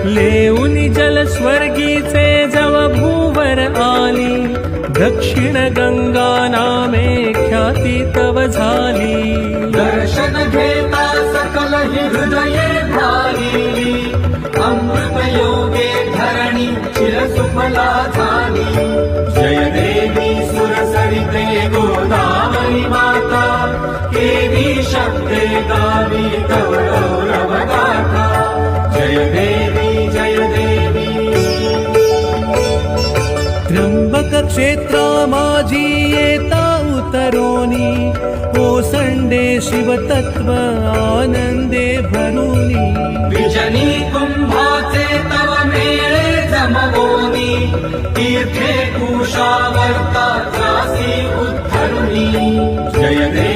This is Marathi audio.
लेऊनी जल स्वर्गीचे जव भूवर आली, दक्षिण गंगा नामे ख्याती तव झाली। दर्शन घेता सकल हि हृदये भाली, अमृत योगे धरणी चिरसुफला झाली। जय देवी सुरसरिते गोदावरी माता, केवी शब्दे गावी तव गौरव गाथा। जय देवी जय देवी। त्र्यंबक क्षेत्रा माझी येता उतरोनी, ओसंडे शिवतत्व आनंदे भरुनी। विजनी कुंभाचे तव मेळे जमवोनी, तीर्थे कुशावर्ता त्रासी उद्धरुनी। जय देवी